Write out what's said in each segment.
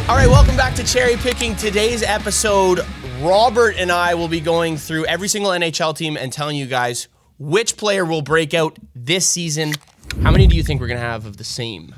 All right, welcome back to Cherry Picking. Today's episode, Robert and I will be going through every single NHL team and telling you guys which player will break out this season. How many do you think we're going to have of the same?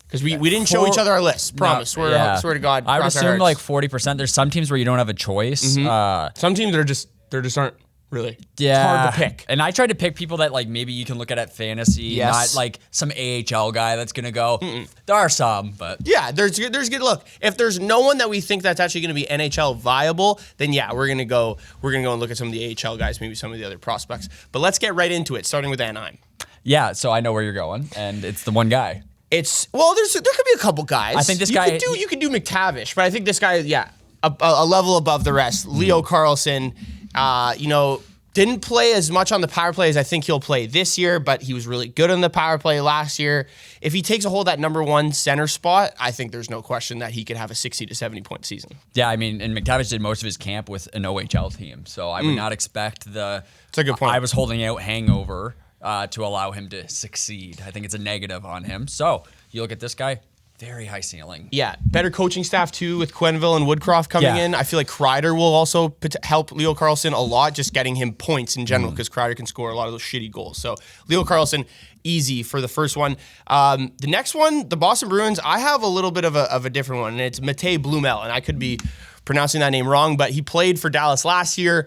Because we didn't show each other our list. Promise. No, Swear to God. I would assume like 40%. There's some teams where you don't have a choice. Mm-hmm. Some teams are just aren't really. Yeah. It's hard to pick. And I tried to pick people that like maybe you can look at fantasy, Yes. not like some AHL guy that's going to go. There are some, but Yeah, there's good look. If there's no one that we think that's actually going to be NHL viable, then yeah, we're gonna go and look at some of the AHL guys, maybe some of the other prospects. But let's get right into it, starting with Anaheim. yeah, so I know where you're going, and it's the one guy. There could be a couple guys. I think this you guy- you could do McTavish, but I think this guy, a level above the rest. Leo Carlsson, didn't play as much on the power play as I think he'll play this year, but he was really good on the power play last year. If he takes a hold of that number one center spot, I think there's no question that he could have a 60 to 70 point season. Yeah, I mean, and McTavish did most of his camp with an OHL team, so I would not expect It's a good point. I was holding out hangover to allow him to succeed. I think it's a negative on him. So you look at this guy, very high ceiling. Yeah, better coaching staff too with Quenneville and Woodcroft coming in. I feel like Kreider will also help Leo Carlsson a lot, just getting him points in general because Kreider can score a lot of those shitty goals. So Leo Carlsson, easy for the first one. The next one, the Boston Bruins, I have a little bit of a different one, and it's Matej Blumel, and I could be pronouncing that name wrong, but he played for Dallas last year.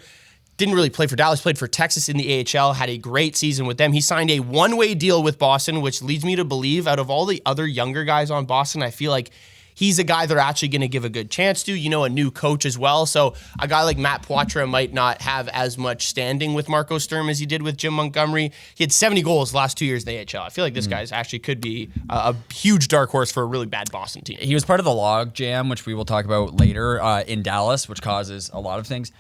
Didn't really play for Dallas, played for Texas in the AHL, had a great season with them. He signed a one-way deal with Boston, which leads me to believe out of all the other younger guys on Boston, I feel like he's a guy they're actually going to give a good chance to, a new coach as well. So a guy like Matt Poitras might not have as much standing with Marco Sturm as he did with Jim Montgomery. He had 70 goals the last 2 years in the AHL. I feel like this guy's actually could be a huge dark horse for a really bad Boston team. He was part of the log jam, which we will talk about later in Dallas, which causes a lot of things.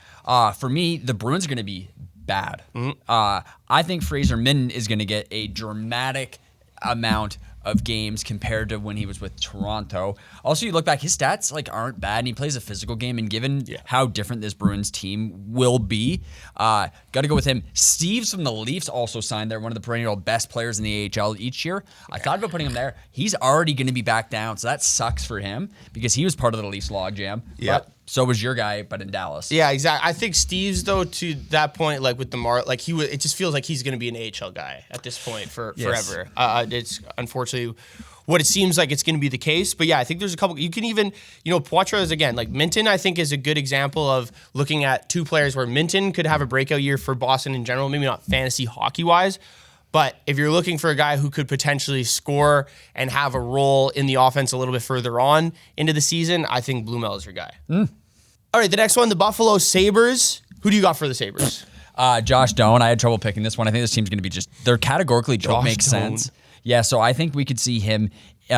For me, the Bruins are going to be bad. I think Fraser Minten is going to get a dramatic amount of games compared to when he was with Toronto. Also, you look back, his stats aren't bad, and he plays a physical game. And given how different this Bruins team will be, got to go with him. Steves from the Leafs also signed there, one of the perennial best players in the AHL each year. I thought about putting him there. He's already going to be back down, so that sucks for him because he was part of the Leafs logjam. Yeah. But so was your guy, but in Dallas. Yeah, exactly. I think Steve's, though, to that point, with the it just feels like he's going to be an AHL guy at this point forever. It's unfortunately what it seems like it's going to be the case. But yeah, I think there's a couple. You can even, Poitras is again, Minten, I think is a good example of looking at two players where Minten could have a breakout year for Boston in general, maybe not fantasy hockey wise. But if you're looking for a guy who could potentially score and have a role in the offense a little bit further on into the season, I think Blumel is your guy. All right, the next one, the Buffalo Sabres. Who do you got for the Sabres? Josh Doan. I had trouble picking this one. I think this team's going to be they're categorically don't make Doan. sense. Yeah, so I think we could see him. He's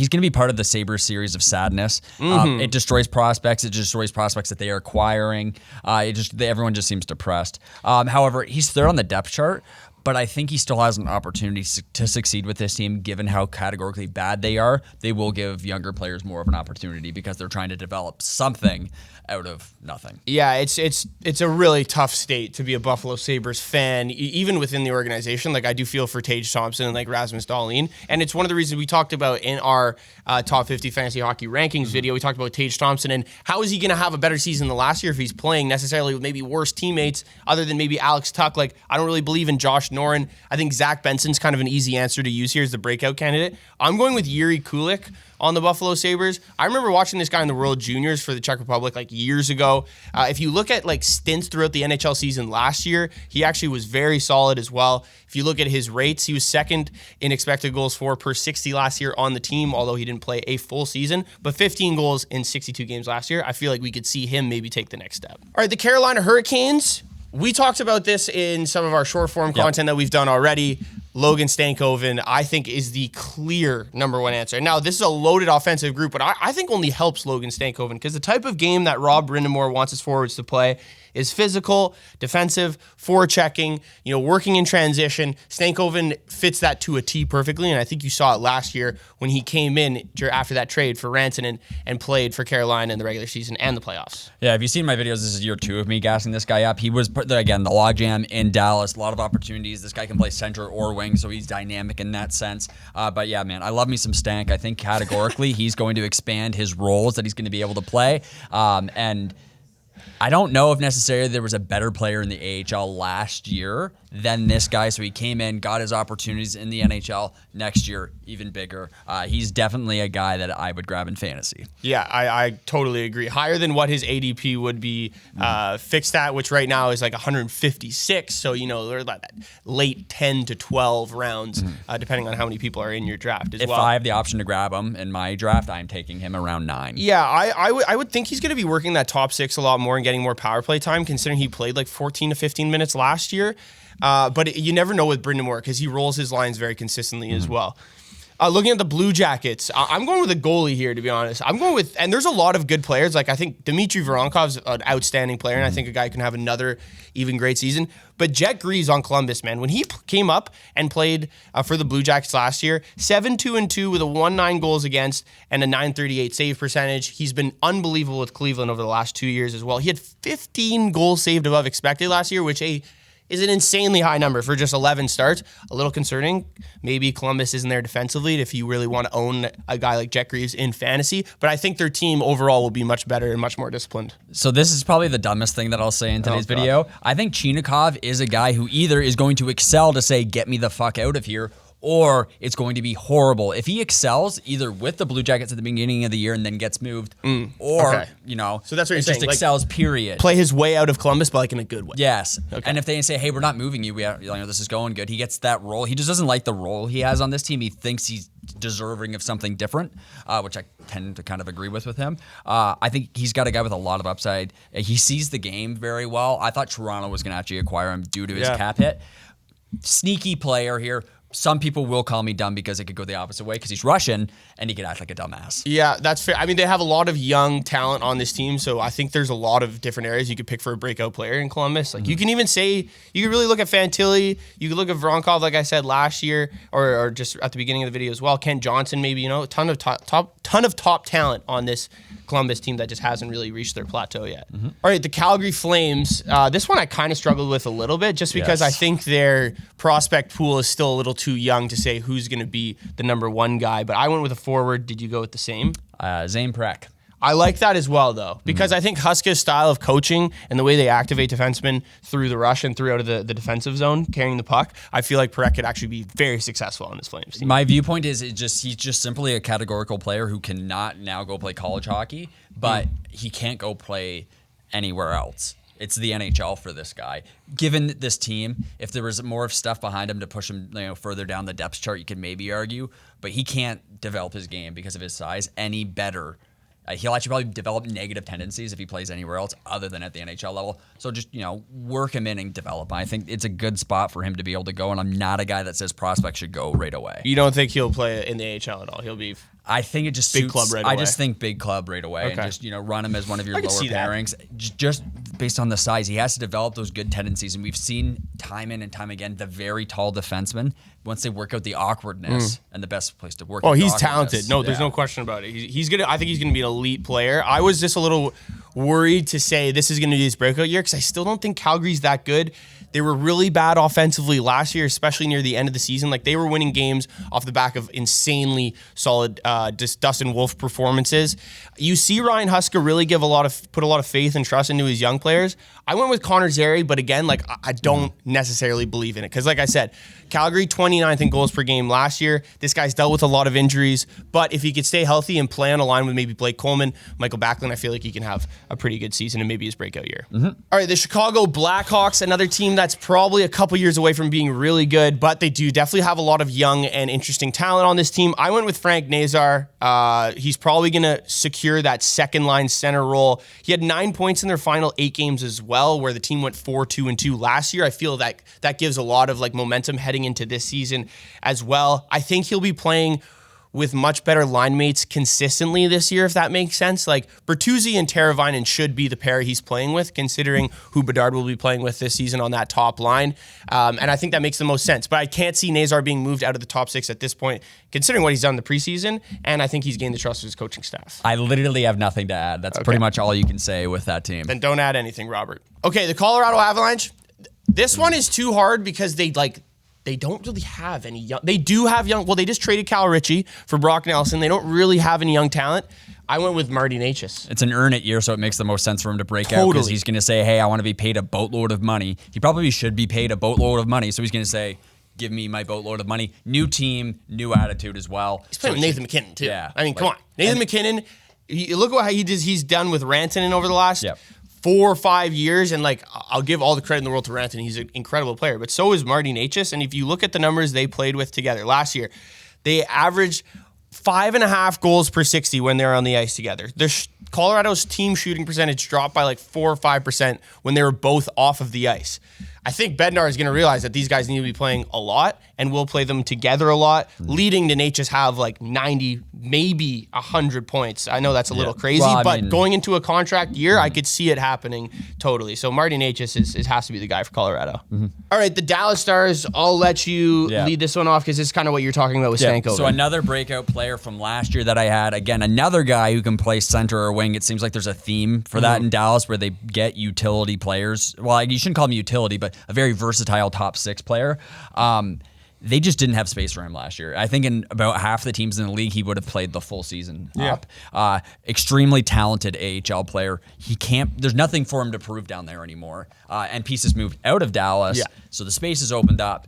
going to be part of the Sabres series of sadness. It destroys prospects. It destroys prospects that they are acquiring. Everyone just seems depressed. However, he's third on the depth chart. But I think he still has an opportunity to succeed with this team, given how categorically bad they are. They will give younger players more of an opportunity because they're trying to develop something out of nothing. Yeah, it's a really tough state to be a Buffalo Sabres fan, even within the organization. I do feel for Tage Thompson and Rasmus Dahlin. And it's one of the reasons we talked about in our top 50 fantasy hockey rankings video. We talked about Tage Thompson and how is he going to have a better season than last year if he's playing necessarily with maybe worse teammates other than maybe Alex Tuck. I don't really believe in Josh Noren. I think Zach Benson's kind of an easy answer to use here as the breakout candidate. I'm going with Yuri Kulik on the Buffalo Sabres. I remember watching this guy in the World Juniors for the Czech Republic years ago. If you look at stints throughout the NHL season last year, he actually was very solid as well. If you look at his rates, he was second in expected goals for per 60 last year on the team, although he didn't play a full season, but 15 goals in 62 games last year. I feel like we could see him maybe take the next step. All right, the Carolina Hurricanes. We talked about this in some of our short form content that we've done already. Logan Stankoven, I think, is the clear number one answer. Now, this is a loaded offensive group, but I think only helps Logan Stankoven because the type of game that Rob Brindamore wants his forwards to play is physical, defensive, forechecking, working in transition. Stankoven fits that to a T perfectly, and I think you saw it last year when he came in after that trade for Rantanen and played for Carolina in the regular season and the playoffs. Yeah, if you've seen my videos, this is year 2 of me gassing this guy up. He was, again, the logjam in Dallas, a lot of opportunities. This guy can play center or wing, so he's dynamic in that sense. But yeah, man, I love me some Stank. I think categorically he's going to expand his roles that he's going to be able to play. And I don't know if necessarily there was a better player in the AHL last year than this guy. So he came in, got his opportunities in the NHL. Next year, even bigger. He's definitely a guy that I would grab in fantasy. Yeah, I totally agree. Higher than what his ADP would be fixed at, which right now is like 156. So, they're like late 10 to 12 rounds, depending on how many people are in your draft as well. If I have the option to grab him in my draft, I'm taking him around 9. Yeah, I would think he's going to be working that top 6 a lot more and getting more power play time, considering he played like 14 to 15 minutes last year. But you never know with Brendan Moore because he rolls his lines very consistently as well. Looking at the Blue Jackets, I'm going with a goalie here, to be honest. I'm going with, and there's a lot of good players. Like, I think Dmitry Voronkov's an outstanding player, and I think a guy can have another even great season. But Jet Greaves on Columbus, man, when he came up and played for the Blue Jackets last year, 7-2-2 with a 1.9 goals against and a 938 save percentage. He's been unbelievable with Cleveland over the last 2 years as well. He had 15 goals saved above expected last year, which is an insanely high number for just 11 starts. A little concerning. Maybe Columbus isn't there defensively if you really want to own a guy like Jet Greaves in fantasy. But I think their team overall will be much better and much more disciplined. So this is probably the dumbest thing that I'll say in today's video. I think Chinikov is a guy who either is going to excel to say, get me the fuck out of here, or it's going to be horrible. If he excels either with the Blue Jackets at the beginning of the year and then gets moved, or, so that's what you're saying. Just excels, period. Play his way out of Columbus, but like in a good way. Yes. Okay. And if they say, hey, we're not moving you, this is going good, he gets that role. He just doesn't like the role he has on this team. He thinks he's deserving of something different, which I tend to kind of agree with him. I think he's got a guy with a lot of upside. He sees the game very well. I thought Toronto was going to actually acquire him due to his cap hit. Sneaky player here. Some people will call me dumb because it could go the opposite way because he's Russian and he could act like a dumbass. Yeah, that's fair. I mean, they have a lot of young talent on this team, so I think there's a lot of different areas you could pick for a breakout player in Columbus. Like you can even say, you could really look at Fantilli, you could look at Voronkov, like I said last year, or just at the beginning of the video as well. Ken Johnson, maybe, a ton of top talent on this Columbus team that just hasn't really reached their plateau yet. All right, the Calgary Flames. This one I kind of struggled with a little bit just because I think their prospect pool is still a little too young to say who's going to be the number one guy. But I went with a forward. Did you go with the same? Zane Prek. I like that as well, though, because I think Huska's style of coaching and the way they activate defensemen through the rush and through out of the defensive zone, carrying the puck, I feel like Perek could actually be very successful on this Flames team. My viewpoint is he's just simply a categorical player who cannot now go play college hockey, but he can't go play anywhere else. It's the NHL for this guy. Given this team, if there was more of stuff behind him to push him further down the depth chart, you could maybe argue, but he can't develop his game because of his size any better. He'll actually probably develop negative tendencies if he plays anywhere else other than at the NHL level. So just, work him in and develop. I think it's a good spot for him to be able to go, and I'm not a guy that says prospects should go right away. You don't think he'll play in the AHL at all? He'll be... I think it just big suits, club right away. I just think big club right away, and just run him as one of your lower pairings. Just based on the size, he has to develop those good tendencies, and we've seen time in and time again the very tall defensemen, once they work out the awkwardness and the best place to work. Oh, he's talented. No, there's no question about it. He's gonna. I think he's gonna be an elite player. I was just a little worried to say this is gonna be his breakout year because I still don't think Calgary's that good. They were really bad offensively last year, especially near the end of the season. Like they were winning games off the back of insanely solid Dustin Wolf performances. You see Ryan Huska really put a lot of faith and trust into his young players. I went with Connor Zary, but again, like I don't necessarily believe in it because, like I said, Calgary 29th in goals per game last year. This guy's dealt with a lot of injuries, but if he could stay healthy and play on a line with maybe Blake Coleman, Michael Backlund, I feel like he can have a pretty good season and maybe his breakout year. All right, the Chicago Blackhawks, another team that's probably a couple years away from being really good, but they do definitely have a lot of young and interesting talent on this team. I went with Frank Nazar. He's probably going to secure that second line center role. He had 9 points in their final 8 games as well, where the team went 4-2-2 last year. I feel that gives a lot of momentum heading into this season as well. I think he'll be playing with much better line mates consistently this year, if that makes sense. Like Bertuzzi and Teravainen should be the pair he's playing with, considering who Bedard will be playing with this season on that top line. And I think that makes the most sense. But I can't see Nazar being moved out of the top 6 at this point, considering what he's done in the preseason. And I think he's gained the trust of his coaching staff. I literally have nothing to add. That's pretty much all you can say with that team. Then don't add anything, Robert. Okay, the Colorado Avalanche. This one is too hard because they they don't really have any young. They do have young. Well, they just traded Cal Ritchie for Brock Nelson. They don't really have any young talent. I went with Marty Necas. It's an earn it year, so it makes the most sense for him to break out because he's going to say, hey, I want to be paid a boatload of money. He probably should be paid a boatload of money, so he's going to say, give me my boatload of money. New team, new attitude as well. He's playing with Nathan McKinnon, too. Yeah. I mean, come on. Nathan McKinnon, look at how he's done with Rantanen over the last 4 or 5 years, and like I'll give all the credit in the world to Rantanen. He's an incredible player, but so is Marty Necas. And if you look at the numbers they played with together last year, they averaged 5.5 goals per 60 when they're on the ice together. Colorado's team shooting percentage dropped by like 4 or 5% when they were both off of the ice. I think Bednar is going to realize that these guys need to be playing a lot and will play them together a lot, leading to Necas have like 90, maybe 100 points. I know that's a little crazy, but going into a contract year, I could see it happening totally. So Marty Necas has to be the guy for Colorado. All right, the Dallas Stars, I'll let you lead this one off because it's kind of what you're talking about with Stankoven. So another breakout player from last year that I had, again, another guy who can play center or wing. It seems like there's a theme for that in Dallas where they get utility players. Well, you shouldn't call them utility, but a very versatile top 6 player. They just didn't have space for him last year. I think in about half the teams in the league, he would have played the full season up. Extremely talented AHL player. There's nothing for him to prove down there anymore. And pieces moved out of Dallas, so the space is opened up.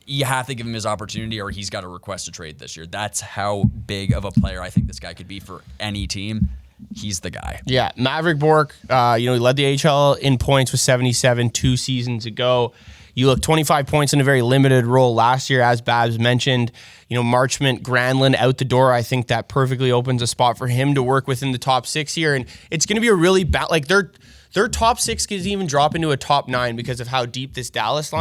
You have to give him his opportunity or he's got to request a trade this year. That's how big of a player I think this guy could be for any team. He's the guy. Yeah, Maverick Bourque, he led the AHL in points with 77 2 seasons ago. You look 25 points in a very limited role last year, as Babs mentioned. Marchment, Granlund out the door. I think that perfectly opens a spot for him to work within the top 6 here. And it's going to be a really bad, like their top 6 could even drop into a top 9 because of how deep this Dallas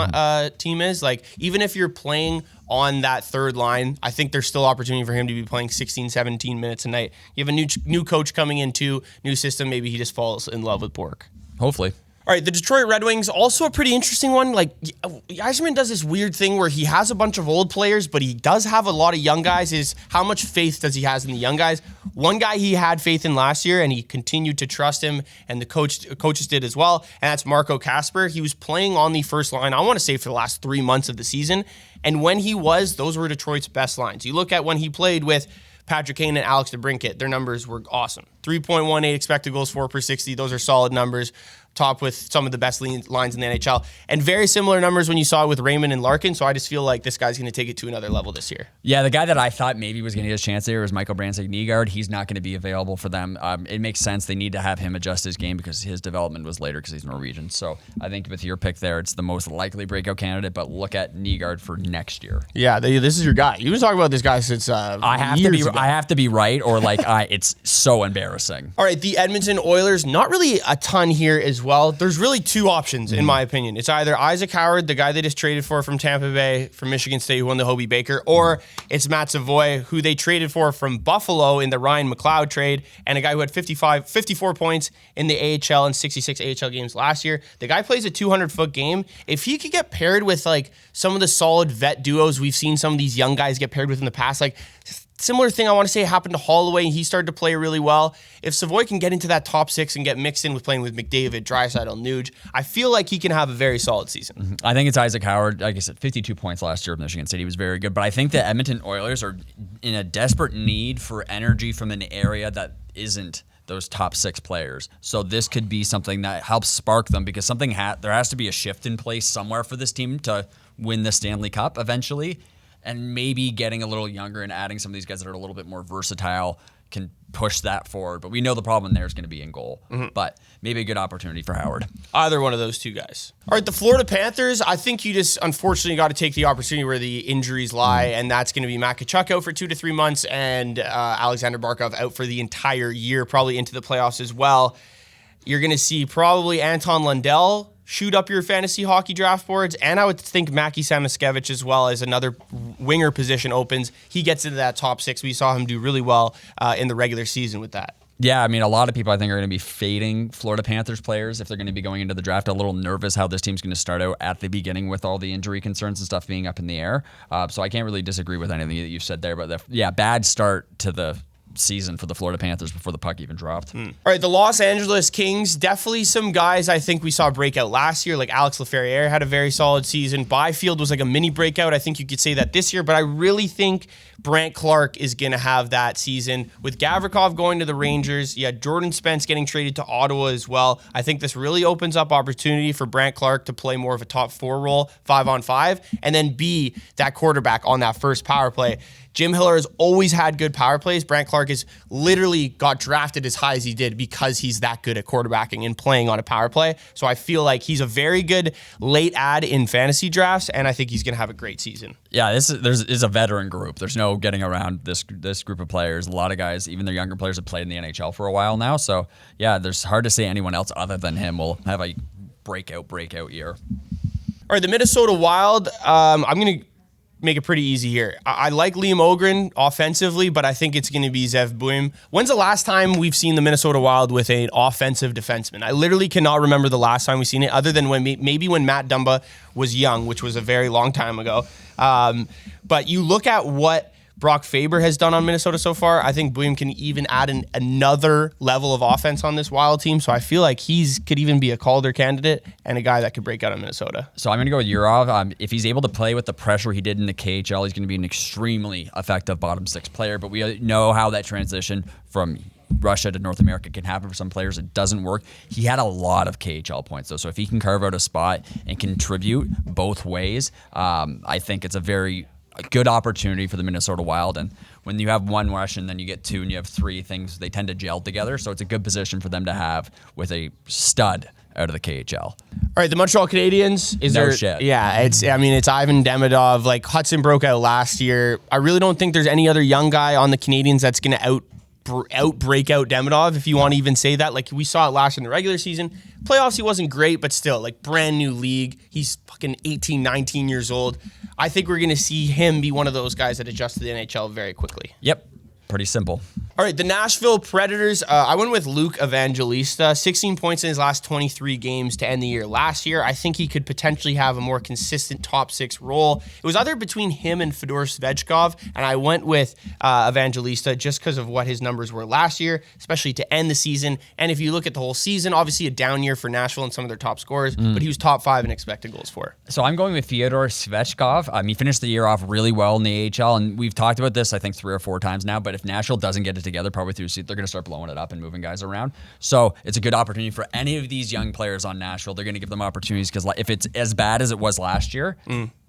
team is. Like, even if you're playing on that third line, I think there's still opportunity for him to be playing 16, 17 minutes a night. You have a new coach coming into new system. Maybe he just falls in love with Bourque. Hopefully. All right, the Detroit Red Wings, also a pretty interesting one. Like, Yzerman does this weird thing where he has a bunch of old players, but he does have a lot of young guys. Is how much faith does he has in the young guys? One guy he had faith in last year, and he continued to trust him, and the coaches did as well, and that's Marco Kasper. He was playing on the first line, I want to say, for the last 3 months of the season, and when he was, those were Detroit's best lines. You look at when he played with Patrick Kane and Alex DeBrincat, their numbers were awesome. 3.18 expected goals for per 60. Those are solid numbers. Top with some of the best lines in the NHL. And very similar numbers when you saw it with Raymond and Larkin. So I just feel like this guy's going to take it to another level this year. Yeah, the guy that I thought maybe was going to get his chance there was Michael Brandsegg-Nygaard. He's not going to be available for them. It makes sense. They need to have him adjust his game because his development was later because he's Norwegian. So I think with your pick there, it's the most likely breakout candidate. But look at Nygaard for next year. Yeah, this is your guy. You've been talking about this guy since I have to be right, or like it's so embarrassing. All right, the Edmonton Oilers, not really a ton here as well. There's really 2 options, in my opinion. It's either Isaac Howard, the guy they just traded for from Tampa Bay, from Michigan State, who won the Hobie Baker, or it's Matt Savoy, who they traded for from Buffalo in the Ryan McLeod trade, and a guy who had 54 points in the AHL and 66 AHL games last year. The guy plays a 200-foot game. If he could get paired with like some of the solid vet duos we've seen some of these young guys get paired with in the past, like similar thing I want to say happened to Holloway, and he started to play really well. If Savoy can get into that top 6 and get mixed in with playing with McDavid, Draisaitl, Nuge, I feel like he can have a very solid season. I think it's Isaac Howard. Like I said, 52 points last year with Michigan State. He was very good. But I think the Edmonton Oilers are in a desperate need for energy from an area that isn't those top 6 players. So this could be something that helps spark them because there has to be a shift in place somewhere for this team to win the Stanley Cup eventually. And maybe getting a little younger and adding some of these guys that are a little bit more versatile can push that forward. But we know the problem there is going to be in goal. But maybe a good opportunity for Howard. Either one of those 2 guys. All right, the Florida Panthers, I think you just unfortunately got to take the opportunity where the injuries lie, and that's going to be Matt Tkachuk out for 2 to 3 months and Alexander Barkov out for the entire year, probably into the playoffs as well. You're going to see probably Anton Lundell shoot up your fantasy hockey draft boards, and I would think Mackie Samoskevich as well as another winger position opens. He gets into that top 6. We saw him do really well in the regular season with that. Yeah, I mean, a lot of people I think are going to be fading Florida Panthers players if they're going to be going into the draft a little nervous how this team's going to start out at the beginning with all the injury concerns and stuff being up in the air. So I can't really disagree with anything that you've said there. But bad start to the season for the Florida Panthers before the puck even dropped. All right, the Los Angeles Kings, definitely some guys I think we saw breakout last year, like Alex Laferriere had a very solid season. Byfield was like a mini breakout. I think you could say that this year, but I really think Brandt Clarke is going to have that season. With Gavrikov going to the Rangers, Jordan Spence getting traded to Ottawa as well. I think this really opens up opportunity for Brandt Clarke to play more of a top 4 role, 5-on-5, and then be that quarterback on that first power play. Jim Hiller has always had good power plays. Brandt Clarke has literally got drafted as high as he did because he's that good at quarterbacking and playing on a power play. So I feel like he's a very good late add in fantasy drafts, and I think he's going to have a great season. Yeah, this is a veteran group. There's no getting around this group of players. A lot of guys, even their younger players, have played in the NHL for a while now. So yeah, there's hard to say anyone else other than him will have a breakout year. All right, the Minnesota Wild. I'm going to make it pretty easy here. I like Liam Ogren offensively, but I think it's going to be Zev Buim. When's the last time we've seen the Minnesota Wild with an offensive defenseman? I literally cannot remember the last time we've seen it, other than when maybe when Matt Dumba was young, which was a very long time ago. But you look at what Brock Faber has done on Minnesota so far. I think Buim can even add another level of offense on this Wild team. So I feel like could even be a Calder candidate and a guy that could break out in Minnesota. So I'm going to go with Juraj. If he's able to play with the pressure he did in the KHL, he's going to be an extremely effective bottom 6 player. But we know how that transition from Russia to North America can happen for some players. It doesn't work. He had a lot of KHL points, though. So if he can carve out a spot and contribute both ways, I think it's a good opportunity for the Minnesota Wild. And when you have one Russian, then you get 2 and you have 3 things, they tend to gel together. So it's a good position for them to have with a stud out of the KHL. All right, the Montreal Canadiens. Shit. Yeah, it's Ivan Demidov. Like, Hudson broke out last year. I really don't think there's any other young guy on the Canadiens that's going to break out Demidov, if you want to even say that. Like, we saw it last year in the regular season. Playoffs, he wasn't great, but still, like, brand new league. He's fucking 18, 19 years old. I think we're going to see him be one of those guys that adjust to the NHL very quickly. Yep. Pretty simple. All right, the Nashville Predators. I went with Luke Evangelista. 16 points in his last 23 games to end the year. Last year, I think he could potentially have a more consistent top 6 role. It was either between him and Fedor Svechkov, and I went with Evangelista just because of what his numbers were last year, especially to end the season. And if you look at the whole season, obviously a down year for Nashville and some of their top scorers, but he was top 5 in expected goals for. So I'm going with Fyodor Svechkov. He finished the year off really well in the AHL, and we've talked about this, I think, 3 or 4 times now, but if Nashville doesn't get it together probably through seat, they're going to start blowing it up and moving guys around. So it's a good opportunity for any of these young players on Nashville. They're going to give them opportunities because if it's as bad as it was last year,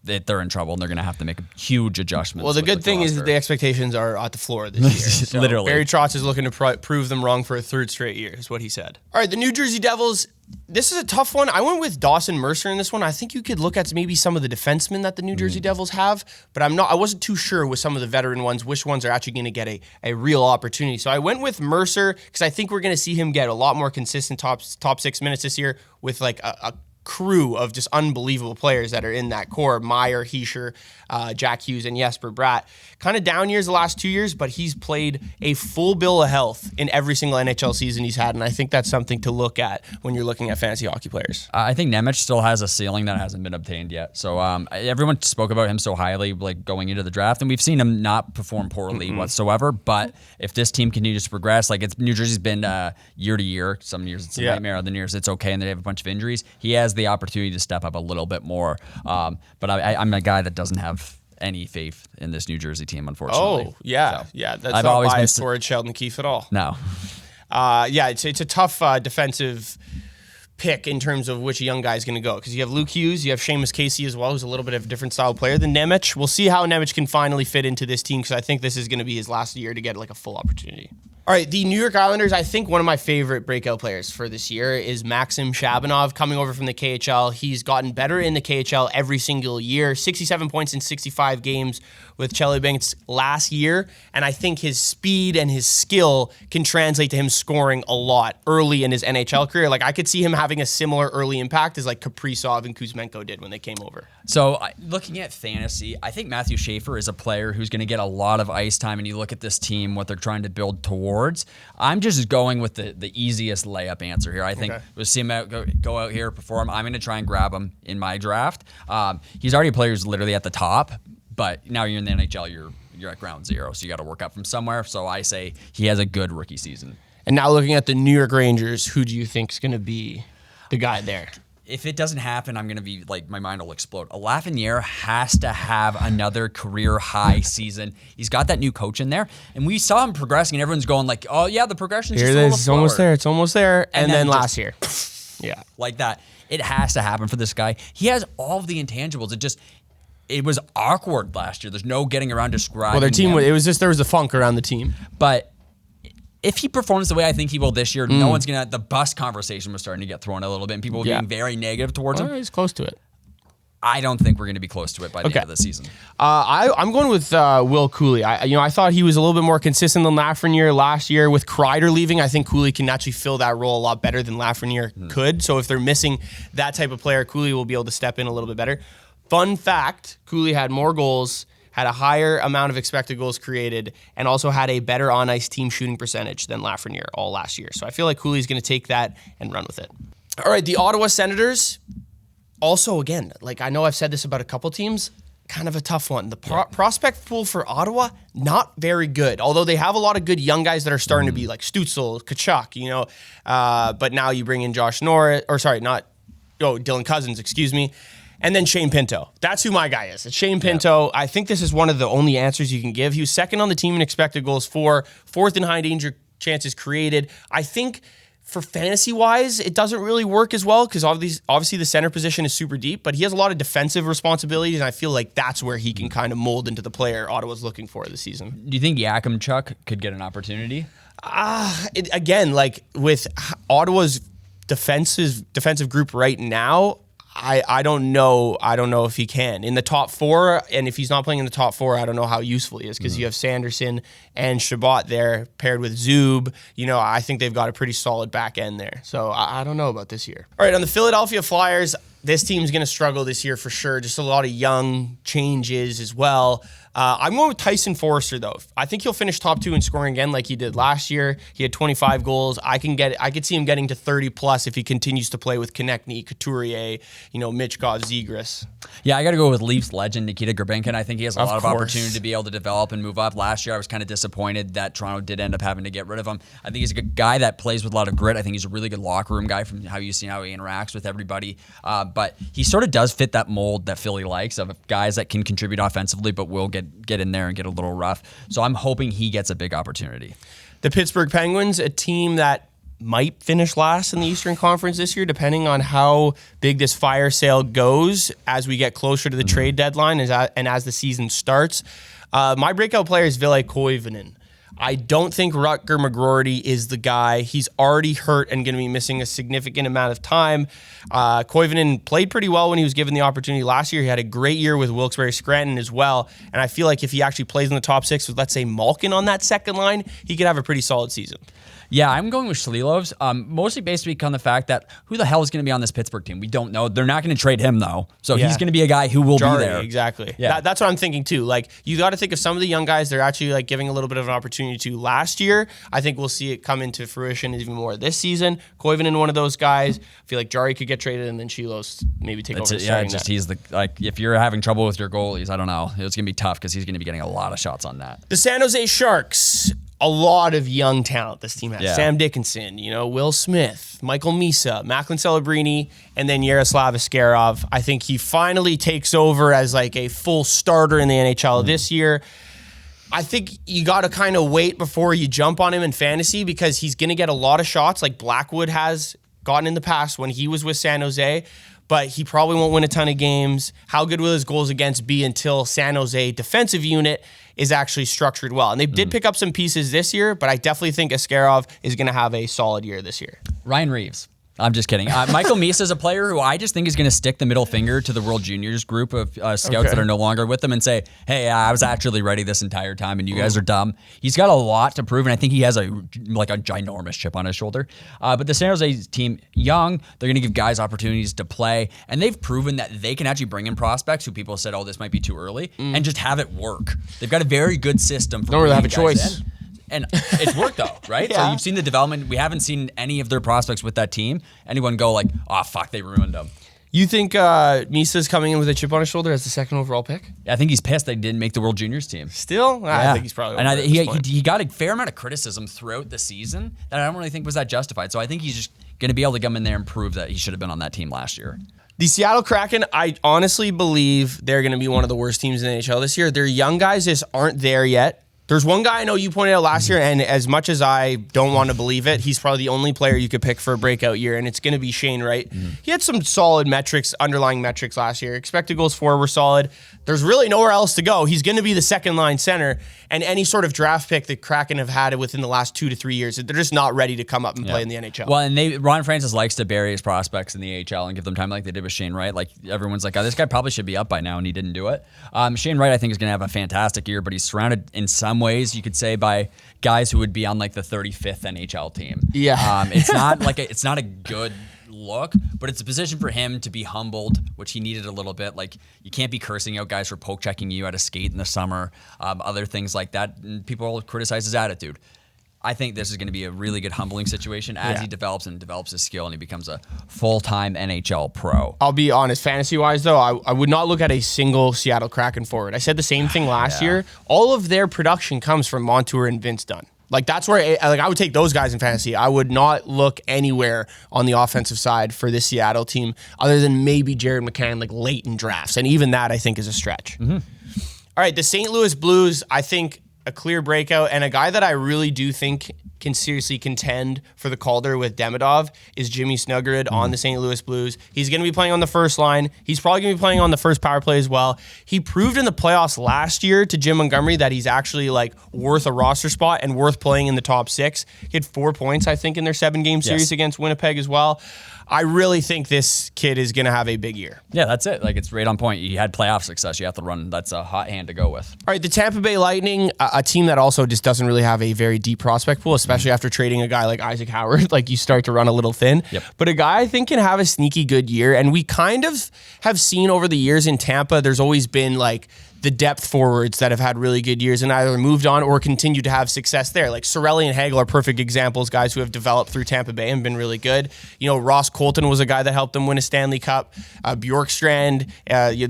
they're in trouble and they're going to have to make huge adjustments. Well, the good thing is that the expectations are at the floor this year. So Literally. Barry Trotz is looking to prove them wrong for a 3rd straight year, is what he said. All right, the New Jersey Devils. This is a tough one. I went with Dawson Mercer in this one. I think you could look at maybe some of the defensemen that the New Jersey Devils have, but I wasn't too sure with some of the veteran ones which ones are actually going to get a real opportunity. So I went with Mercer because I think we're going to see him get a lot more consistent top 6 minutes this year with like a crew of just unbelievable players that are in that core. Meyer, Heischer, Jack Hughes, and Jesper Bratt. Kind of down years the last 2 years, but he's played a full bill of health in every single NHL season he's had, and I think that's something to look at when you're looking at fantasy hockey players. I think Nemec still has a ceiling that hasn't been obtained yet. So everyone spoke about him so highly like going into the draft, and we've seen him not perform poorly whatsoever, but if this team continues to progress, like New Jersey's been year to year, some years it's a nightmare, other years it's okay, and they have a bunch of injuries, he has the opportunity to step up a little bit more. But I'm a guy that doesn't have any faith in this New Jersey team, unfortunately. Oh, yeah. So, yeah. That's I've not always biased towards Sheldon Keefe at all. No. It's a tough defensive pick in terms of which young guy is going to go, because you have Luke Hughes, you have Seamus Casey as well, who's a little bit of a different style player than Nemec. We'll see how Nemec can finally fit into this team, because I think this is going to be his last year to get like a full opportunity. All right, the New York Islanders, I think one of my favorite breakout players for this year is Maxim Shabanov, coming over from the KHL. He's gotten better in the KHL every single year. 67 points in 65 games with Chelyabinsk last year, and I think his speed and his skill can translate to him scoring a lot early in his NHL career. Like, I could see him having a similar early impact as like Kaprizov and Kuzmenko did when they came over. So looking at fantasy, I think Matthew Schaefer is a player who's going to get a lot of ice time, and you look at this team, what they're trying to build towards. I'm just going with the easiest layup answer here. I think we'll see him go out here, perform. I'm going to try and grab him in my draft. He's already a player who's literally at the top, but now you're in the NHL, you're you're at ground zero. So you got to work up from somewhere. So I say he has a good rookie season. And now looking at the New York Rangers, who do you think is going to be the guy there? If it doesn't happen, I'm going to be like, my mind will explode. Lafreniere has to have another career high season. He's got that new coach in there, and we saw him progressing, and everyone's going like, oh yeah, the progression's just a little slower. It's almost there. It's almost there. And then last year. Yeah. Like that. It has to happen for this guy. He has all of the intangibles. It was awkward last year. There's no getting around describing Well, their team, him. it was just, there was a funk around the team. But if he performs the way I think he will this year, no one's going to, the bus conversation was starting to get thrown a little bit, and people were being very negative towards him. He's close to it. I don't think we're going to be close to it by the end of the season. I'm going with Will Cooley. I thought he was a little bit more consistent than Lafreniere last year. With Kreider leaving, I think Cooley can actually fill that role a lot better than Lafreniere could. So if they're missing that type of player, Cooley will be able to step in a little bit better. Fun fact, Cooley had more goals, had a higher amount of expected goals created, and also had a better on-ice team shooting percentage than Lafreniere all last year. So I feel like Cooley's going to take that and run with it. All right, the Ottawa Senators, also, again, like I know I've said this about a couple teams, kind of a tough one. The prospect pool for Ottawa, not very good. Although they have a lot of good young guys that are starting to be like Stützle, Tkachuk, but now you bring in Dylan Cousins, excuse me. And then Shane Pinto. That's who my guy is. It's Shane Pinto. Yep. I think this is one of the only answers you can give. He was second on the team in expected goals for, fourth in high danger chances created. I think for fantasy-wise, it doesn't really work as well because obviously the center position is super deep, but he has a lot of defensive responsibilities, and I feel like that's where he can kind of mold into the player Ottawa's looking for this season. Do you think Yakimchuk could get an opportunity? Again, like with Ottawa's defensive group right now, I don't know if he can. In the top four, and if he's not playing in the top four, I don't know how useful he is because you have Sanderson and Shabbat there paired with Zub. I think they've got a pretty solid back end there. So I don't know about this year. All right, on the Philadelphia Flyers, this team's going to struggle this year for sure. Just a lot of young changes as well. I'm going with Tyson Forster, though. I think he'll finish top 2 in scoring again like he did last year. He had 25 goals. I could see him getting to 30+ if he continues to play with Konechny, Couturier, Michkov, Zegras. Yeah, I got to go with Leafs legend Nikita Grbankin. I think he has a lot of opportunity to be able to develop and move up. Last year, I was kind of disappointed that Toronto did end up having to get rid of him. I think he's a good guy that plays with a lot of grit. I think he's a really good locker room guy from how you see how he interacts with everybody. But he sort of does fit that mold that Philly likes of guys that can contribute offensively but will get in there and get a little rough. So I'm hoping he gets a big opportunity. The Pittsburgh Penguins, a team that might finish last in the Eastern Conference this year, depending on how big this fire sale goes as we get closer to the trade deadline and as the season starts. My breakout player is Ville Koivunen. I don't think Rutger McGroarty is the guy. He's already hurt and going to be missing a significant amount of time. Koivunen played pretty well when he was given the opportunity last year. He had a great year with Wilkes-Barre Scranton as well. And I feel like if he actually plays in the top 6 with, let's say, Malkin on that second line, he could have a pretty solid season. Yeah, I'm going with Schlilovs, mostly based on the fact that who the hell is going to be on this Pittsburgh team? We don't know. They're not going to trade him, though. So he's going to be a guy who will be there. Exactly. Yeah. That's what I'm thinking, too. Like, you got to think of some of the young guys they're actually like giving a little bit of an opportunity to last year. I think we'll see it come into fruition even more this season. Koivunen, one of those guys. I feel like Jari could get traded, and then Schlilovs maybe take over. He's if you're having trouble with your goalies, I don't know. It's going to be tough because he's going to be getting a lot of shots on that. The San Jose Sharks. A lot of young talent this team has. Yeah. Sam Dickinson, Will Smith, Michael Misa, Macklin Celebrini, and then Yaroslav Askarov. I think he finally takes over as like a full starter in the NHL this year. I think you got to kind of wait before you jump on him in fantasy because he's going to get a lot of shots like Blackwood has gotten in the past when he was with San Jose. But he probably won't win a ton of games. How good will his goals against be until San Jose defensive unit is actually structured well? And they did pick up some pieces this year, but I definitely think Askarov is going to have a solid year this year. Ryan Reeves. I'm just kidding. Michael Misa is a player who I just think is going to stick the middle finger to the World Juniors group of scouts that are no longer with them and say, hey, I was actually ready this entire time and you guys are dumb. He's got a lot to prove, and I think he has a ginormous chip on his shoulder. But the San Jose team, young, they're going to give guys opportunities to play, and they've proven that they can actually bring in prospects who people said, oh, this might be too early, and just have it work. They've got a very good system for don't really have a choice. And it's worked though, right? Yeah. So you've seen the development. We haven't seen any of their prospects with that team. Anyone go like, oh, fuck, they ruined them. You think Misa's coming in with a chip on his shoulder as the second overall pick? I think he's pissed they didn't make the World Juniors team. Still? I think he's probably over And he got a fair amount of criticism throughout the season that I don't really think was that justified. So I think he's just going to be able to come in there and prove that he should have been on that team last year. The Seattle Kraken, I honestly believe they're going to be one of the worst teams in the NHL this year. Their young guys just aren't there yet. There's one guy I know you pointed out last year, and as much as I don't want to believe it, he's probably the only player you could pick for a breakout year, and it's going to be Shane Wright. He had some solid metrics, underlying metrics last year. Expected goals for were solid. There's really nowhere else to go. He's going to be the second-line center, and any sort of draft pick that Kraken have had within the last 2 to 3 years, they're just not ready to come up and play in the NHL. Well, and Ron Francis likes to bury his prospects in the AHL and give them time like they did with Shane Wright. Like, everyone's like, oh, this guy probably should be up by now, and he didn't do it. Shane Wright, I think, is going to have a fantastic year, but he's surrounded in some ways, you could say, by guys who would be on like the 35th NHL team. Yeah. It's not like it's not a good look, but it's a position for him to be humbled, which he needed a little bit. Like, you can't be cursing out guys for poke checking you at a skate in the summer, other things like that. And people criticize his attitude. I think this is going to be a really good humbling situation as he develops his skill and he becomes a full-time NHL pro. I'll be honest, fantasy-wise, though, I would not look at a single Seattle Kraken forward. I said the same thing last year. All of their production comes from Montour and Vince Dunn. Like, that's where I would take those guys in fantasy. I would not look anywhere on the offensive side for this Seattle team other than maybe Jared McCann, like, late in drafts. And even that, I think, is a stretch. All right, the St. Louis Blues, I think, a clear breakout, and a guy that I really do think can seriously contend for the Calder with Demidov is Jimmy Snuggerud on the St. Louis Blues. He's going to be playing on the first line. He's probably going to be playing on the first power play as well. He proved in the playoffs last year to Jim Montgomery that he's actually like worth a roster spot and worth playing in the top 6. He had 4 points, I think, in their 7-game series against Winnipeg as well. I really think this kid is going to have a big year. Yeah, that's it. Like, it's right on point. He had playoff success. You have to run. That's a hot hand to go with. All right, the Tampa Bay Lightning, a team that also just doesn't really have a very deep prospect pool, especially after trading a guy like Isaac Howard. Like, you start to run a little thin. But a guy I think can have a sneaky good year. And we kind of have seen over the years in Tampa, there's always been like the depth forwards that have had really good years and either moved on or continue to have success there. Like Sorelli and Hagel are perfect examples, guys who have developed through Tampa Bay and been really good. You know, Ross Colton was a guy that helped them win a Stanley Cup. Bjorkstrand,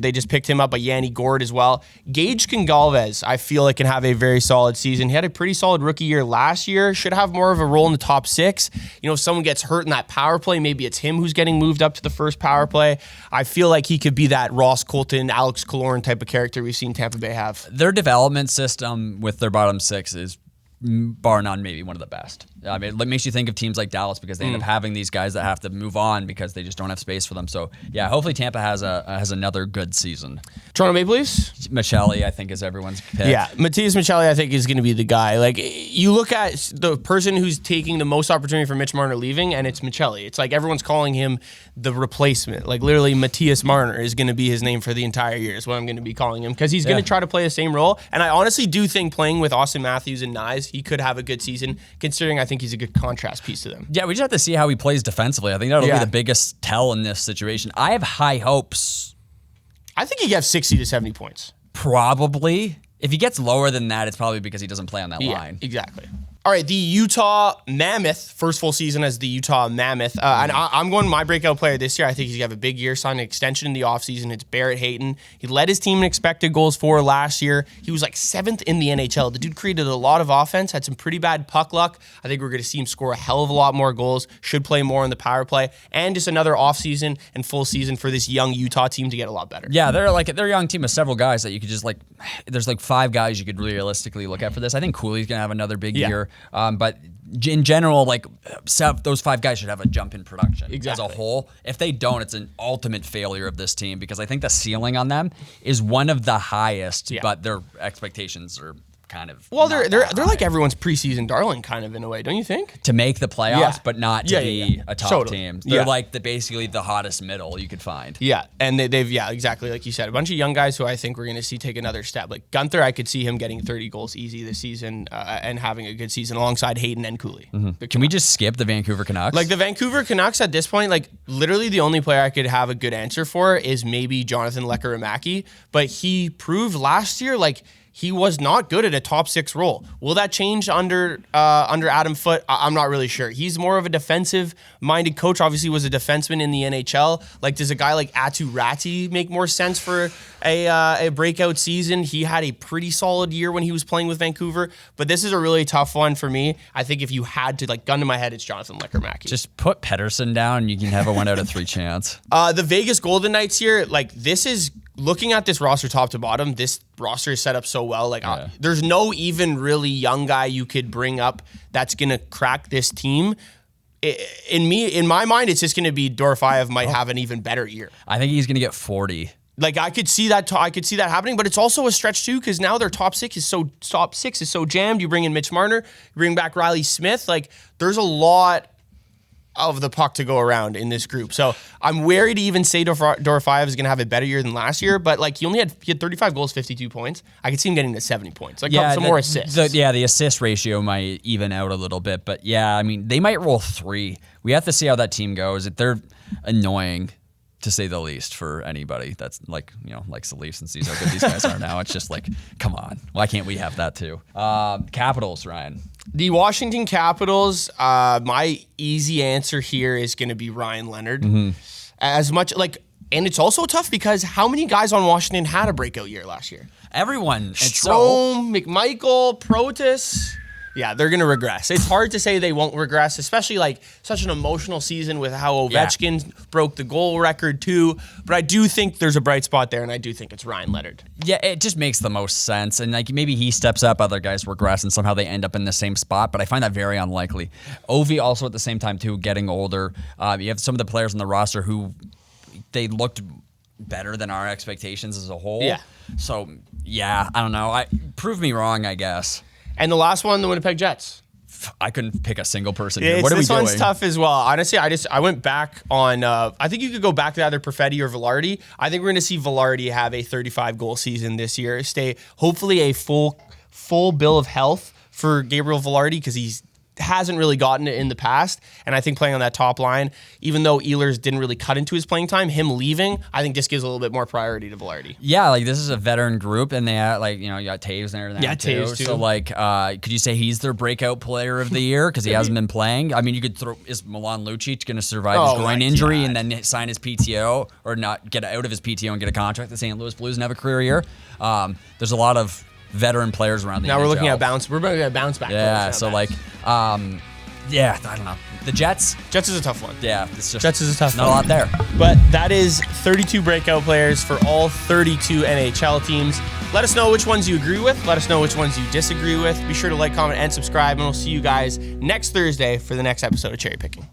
they just picked him up, but Yanni Gord as well. Gage Gongalves, I feel like, can have a very solid season. He had a pretty solid rookie year last year, should have more of a role in the top 6. You know, if someone gets hurt in that power play, maybe it's him who's getting moved up to the first power play. I feel like he could be that Ross Colton, Alex Killorn type of character we've seen Tampa Bay have. Their development system with their bottom 6 is bar none, maybe one of the best. I mean, it makes you think of teams like Dallas because they end up having these guys that have to move on because they just don't have space for them. So yeah, hopefully Tampa has another good season. Toronto Maple Leafs? Michelli, I think, is everyone's pick. Yeah, Matias Michelli, I think, is going to be the guy. Like, you look at the person who's taking the most opportunity for Mitch Marner leaving, and it's Michelli. It's like everyone's calling him the replacement. Like, literally, Matias Marner is going to be his name for the entire year is what I'm going to be calling him because he's going to try to play the same role. And I honestly do think playing with Austin Matthews and Nyes, he could have a good season, considering I think he's a good contrast piece to them. Yeah, we just have to see how he plays defensively. I think that'll be the biggest tell in this situation. I have high hopes. I think he gets 60 to 70 points. Probably. If he gets lower than that, it's probably because he doesn't play on that line. Exactly. All right, the Utah Mammoth, first full season as the Utah Mammoth. And I'm going my breakout player this year. I think he's going to have a big year, signed an extension in the offseason. It's Barrett Hayton. He led his team in expected goals for last year. He was like 7th in the NHL. The dude created a lot of offense, had some pretty bad puck luck. I think we're going to see him score a hell of a lot more goals, should play more in the power play, and just another offseason and full season for this young Utah team to get a lot better. Yeah, they're a young team of several guys that you could just like, there's like 5 guys you could realistically look at for this. I think Cooley's going to have another big year. But in general, like those 5 guys should have a jump in production as a whole. If they don't, it's an ultimate failure of this team because I think the ceiling on them is one of the highest, but their expectations are kind of they're like everyone's preseason darling kind of in a way, don't you think? To make the playoffs, but not to be a top team. They're like basically the hottest middle you could find. Yeah, and they've exactly like you said, a bunch of young guys who I think we're going to see take another step. Like Gunther, I could see him getting 30 goals easy this season and having a good season alongside Hayden and Cooley. Can we just skip the Vancouver Canucks? Like the Vancouver Canucks at this point, like literally the only player I could have a good answer for is maybe Jonathan Lekkerimäki, but he proved last year like he was not good at a top 6 role. Will that change under Adam Foote? I'm not really sure. He's more of a defensive-minded coach. Obviously, was a defenseman in the NHL. Like, does a guy like Atu Ratti make more sense for a breakout season? He had a pretty solid year when he was playing with Vancouver, but this is a really tough one for me. I think if you had to, like, gun to my head, it's Jonathan Lecker-Mackey. Just put Pettersson down, and you can have a 1 out of 3 chance. The Vegas Golden Knights here, like, this is looking at this roster top to bottom. This roster is set up so well. Like, there's no even really young guy you could bring up that's gonna crack this team. In my mind, it's just gonna be Dorofeyev might have an even better year. I think he's gonna get 40. Like, I could see that happening, but it's also a stretch too, because now their top six is so jammed. You bring in Mitch Marner, you bring back Riley Smith. Like, there's a lot of the puck to go around in this group. So I'm wary to even say Dorofeyev is going to have a better year than last year, but like he had 35 goals, 52 points. I could see him getting to 70 points. Like, some more assists. The assist ratio might even out a little bit, but yeah, I mean, they might roll 3. We have to see how that team goes. They're annoying, to say the least, for anybody that's like, likes the Leafs and sees how good these guys are now. It's just like, come on, why can't we have that too? Capitals, Ryan. The Washington Capitals, my easy answer here is going to be Ryan Leonard. As much and it's also tough because how many guys on Washington had a breakout year last year? Everyone. Strome, McMichael, Protas. Yeah, they're going to regress. It's hard to say they won't regress, especially like such an emotional season with how Ovechkin broke the goal record too. But I do think there's a bright spot there, and I do think it's Ryan Leonard. Yeah, it just makes the most sense. And like maybe he steps up, other guys regress, and somehow they end up in the same spot. But I find that very unlikely. Ovi also at the same time too, getting older. You have some of the players on the roster who they looked better than our expectations as a whole. Yeah. So yeah, I don't know. Prove me wrong, I guess. And the last one, the Winnipeg Jets. I couldn't pick a single person here. What are we doing? This one's tough as well. Honestly, I went back on, I think you could go back to either Perfetti or Velarde. I think we're going to see Velarde have a 35-goal season this year. Stay, hopefully, a full bill of health for Gabriel Velarde, because he's hasn't really gotten it in the past. And I think playing on that top line, even though Ehlers didn't really cut into his playing time, him leaving, I think just gives a little bit more priority to Velarde. Yeah, like this is a veteran group, and they have, like, you got Taves there. Yeah, Taves too. So like, could you say he's their breakout player of the year because he hasn't been playing? I mean, you could is Milan Lucic going to survive his groin injury and then sign his PTO, or not get out of his PTO and get a contract at the St. Louis Blues and have a career year? There's a lot of veteran players around the now NHL. We're looking at bounce. We're looking at bounce back. Yeah, so like, yeah, I don't know. The Jets. Jets is a tough one. Yeah, it's just Jets is a tough one. Not a lot there. But that is 32 breakout players for all 32 NHL teams. Let us know which ones you agree with. Let us know which ones you disagree with. Be sure to like, comment, and subscribe, and we'll see you guys next Thursday for the next episode of Cherry Picking.